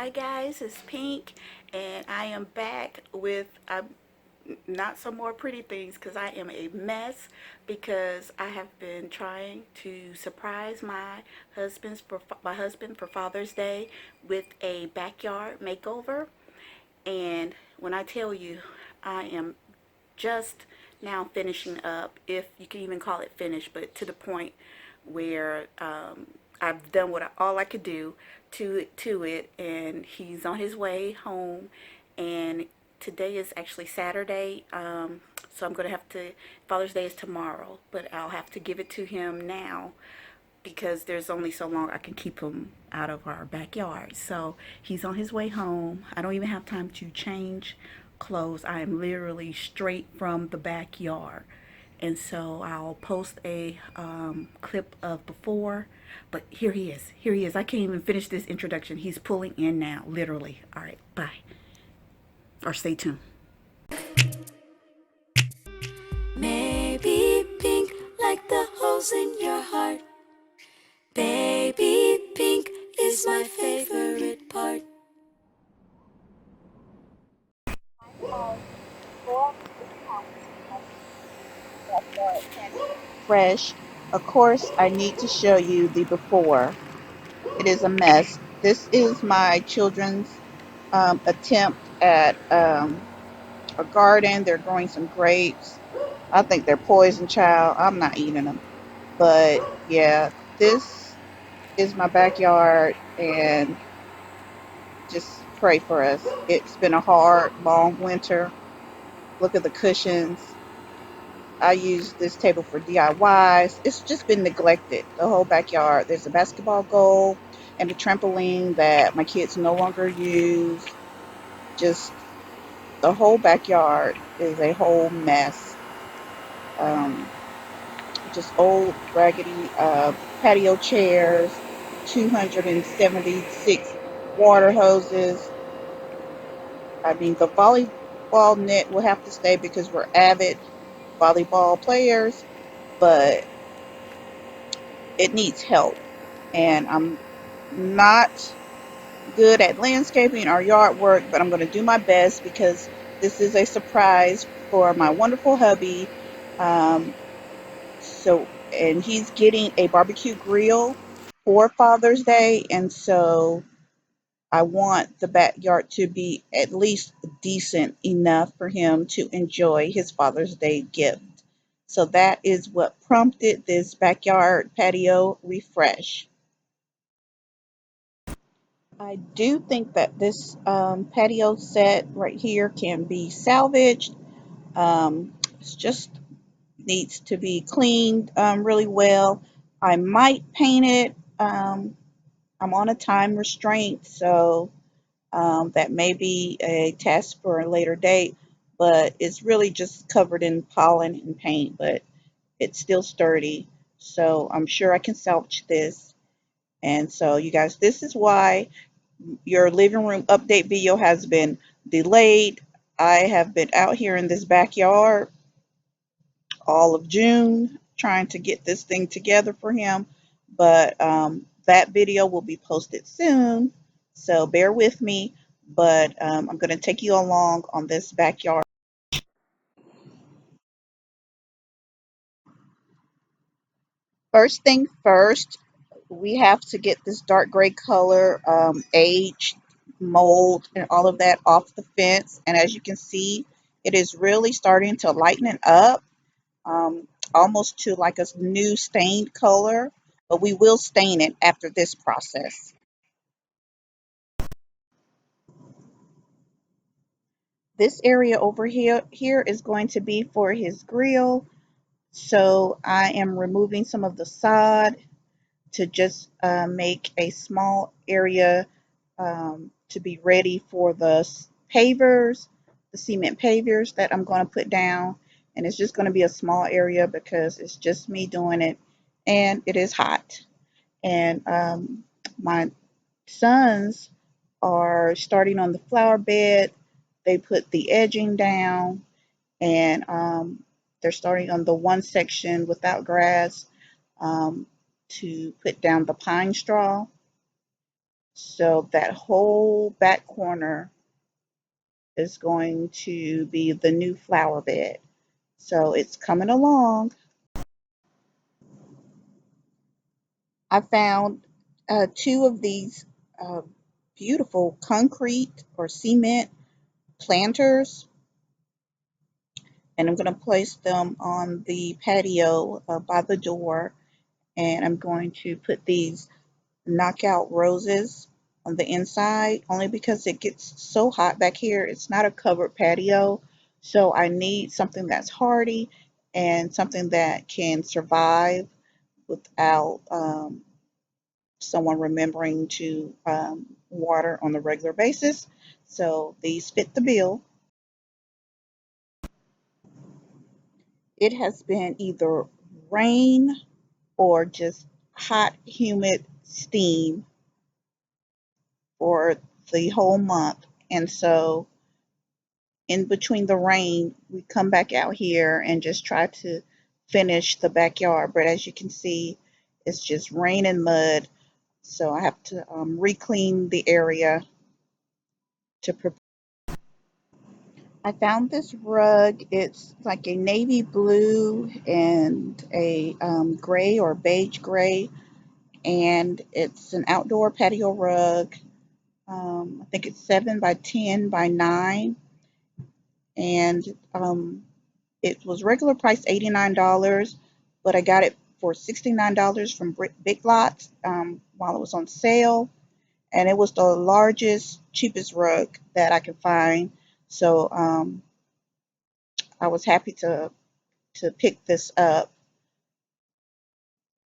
Hi guys, it's Pink, and I am back with not some more pretty things because I am a mess because I have been trying to surprise my husband for Father's Day with a backyard makeover. And when I tell you, I am just now finishing up, if you can even call it finished, but to the point where I've done all I could do to it, and he's on his way home. And today is actually Saturday, so I'm gonna have to. Father's Day is tomorrow, but I'll have to give it to him now because there's only so long I can keep him out of our backyard. So he's on his way home. I don't even have time to change clothes. I am literally straight from the backyard. And so I'll post a clip of before. But here he is. Here he is. I can't even finish this introduction. He's pulling in now, literally. All right, bye. Or stay tuned. Maybe pink like the holes in your heart. Baby pink is my favorite part. Fresh. Of course, I need to show you the before. It is a mess. This is my children's attempt at a garden. They're growing some grapes. I think they're poison, child. I'm not eating them. But yeah, this is my backyard, and just pray for us. It's been a hard, long winter. Look at the cushions. I use this table for DIYs. It's just been neglected. The whole backyard. There's a basketball goal and a trampoline that my kids no longer use. Just the whole backyard is a whole mess. Um, just old, raggedy patio chairs, 276 water hoses. I mean, the volleyball net will have to stay because we're avid volleyball players, but it needs help. And I'm not good at landscaping or yard work, but I'm going to do my best because this is a surprise for my wonderful hubby. Um, and he's getting a barbecue grill for Father's Day, and so I want the backyard to be at least decent enough for him to enjoy his Father's Day gift. So that is what prompted this backyard patio refresh. I do think that this patio set right here can be salvaged. It just needs to be cleaned really well. I might paint it. I'm on a time restraint, so that may be a task for a later date, but it's really just covered in pollen and paint, but it's still sturdy. So I'm sure I can salvage this. And so, you guys, this is why your living room update video has been delayed. I have been out here in this backyard all of June trying to get this thing together for him, but that video will be posted soon, so bear with me. But I'm going to take you along on this backyard. First thing first, we have to get this dark gray color, age, mold, and all of that off the fence. And as you can see, it is really starting to lighten it up, almost to like a new stained color. But we will stain it after this process. This area over here is going to be for his grill. So I am removing some of the sod to just make a small area to be ready for the pavers, the cement pavers that I'm going to put down. And it's just going to be a small area because it's just me doing it, and it is hot. And my sons are starting on the flower bed. They put the edging down, and they're starting on the one section without grass um, to put down the pine straw. So that whole back corner is going to be the new flower bed. So it's coming along. I found two of these uh, beautiful concrete or cement planters, and I'm going to place them on the patio by the door. And I'm going to put these knockout roses on the inside only because it gets so hot back here. It's not a covered patio, so I need something that's hardy and something that can survive without someone remembering to water on a regular basis. So these fit the bill. It has been either rain or just hot, humid steam for the whole month. And so in between the rain, we come back out here and just try to finish the backyard. But as you can see, it's just rain and mud. So I have to re-clean the area to prepare. I found this rug. It's like a navy blue and a gray or beige gray, and it's an outdoor patio rug. I think it's 7 by 10 by 9, and it was regular price $89, but I got it for $69 from Big Lots while it was on sale, and it was the largest, cheapest rug that I could find. So I was happy to pick this up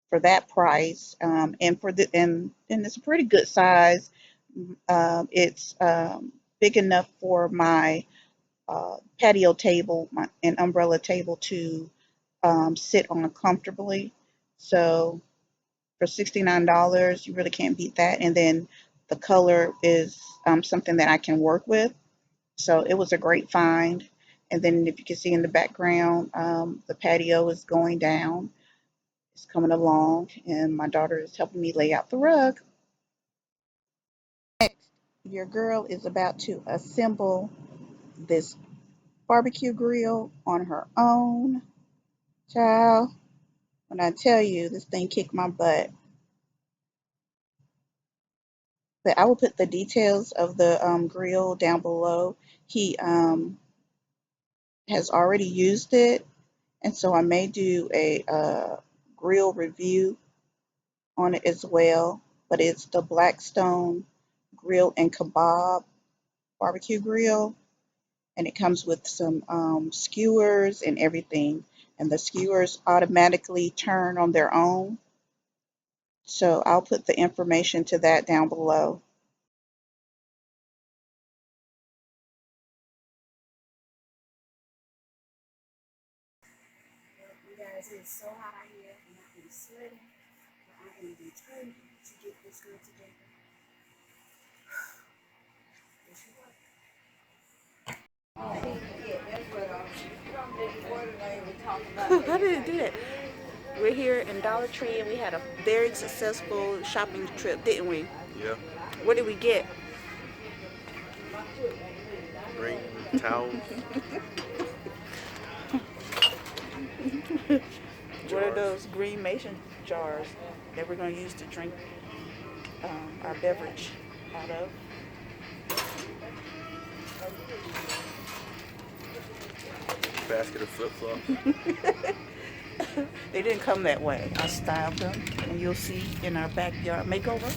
for that price, and for the and it's a pretty good size. It's big enough for my patio table, an umbrella table to sit on comfortably. So for $69, you really can't beat that. And then the color is something that I can work with. So it was a great find. And then if you can see in the background, the patio is going down. It's coming along, and my daughter is helping me lay out the rug. Next, your girl is about to assemble this barbecue grill on her own. Child, when I tell you this thing kicked my butt. But I will put the details of the grill down below. He has already used it, and so I may do a grill review on it as well. But it's the Blackstone Grill and Kebab barbecue grill, and it comes with some skewers and everything. And the skewers automatically turn on their own. So I'll put the information to that down below. You guys, it's so hot out here, and I am sweating, but I am determined to get this girl together. Yes, you are. I didn't do that. We're here in Dollar Tree, and we had a very successful shopping trip, didn't we? Yeah. What did we get? Ring, towels, What are jars. those green mason jars that we're going to use to drink our beverage out of? Basket of flip flops. They didn't come that way. I styled them, and you'll see in our backyard makeover.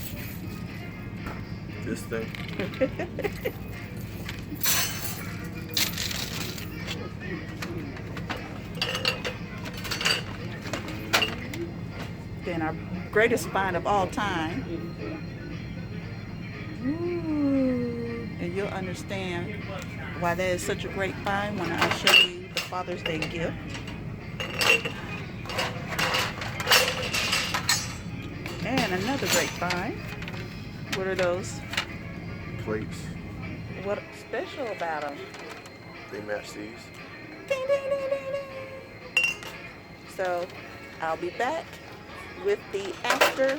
This thing. Then our greatest find of all time. Ooh. And you'll understand why that is such a great find when I show you the Father's Day gift. And another great find. What are those? Plates. What's special about them? They match these. Ding, ding, ding, ding, ding. So I'll be back with the after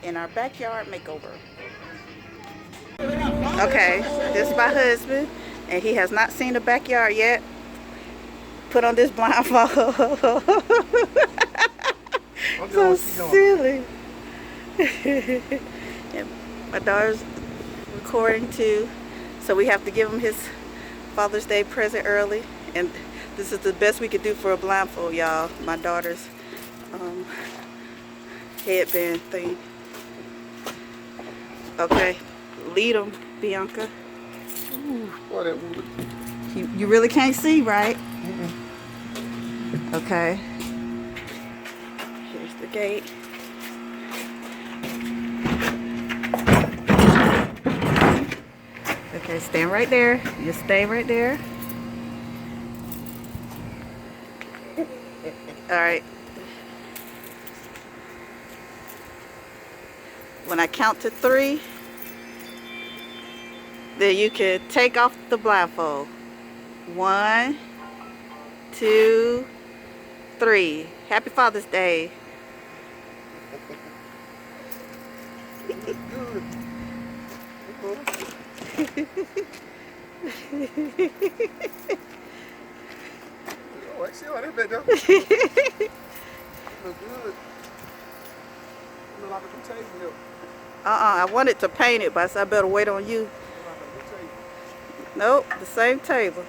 in our backyard makeover. Okay, this is my husband, and he has not seen the backyard yet. Put on this blindfold. So silly. And my daughter's recording too, so we have to give him his Father's Day present early, and this is the best we could do for a blindfold, y'all. My daughter's headband thing. Okay, lead him, Bianca. Ooh. Boy, that wood. You really can't see, right? Okay. Here's the gate. Okay, stand right there. You stay right there. All right. When I count to 3, then you can take off the blindfold. 1, 2, 3. Happy Father's Day. Oh, I see how that bit though. Look good. Look like a potato. I wanted to paint it, but I said I better wait on you. Nope, the same table.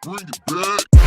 Bring it back.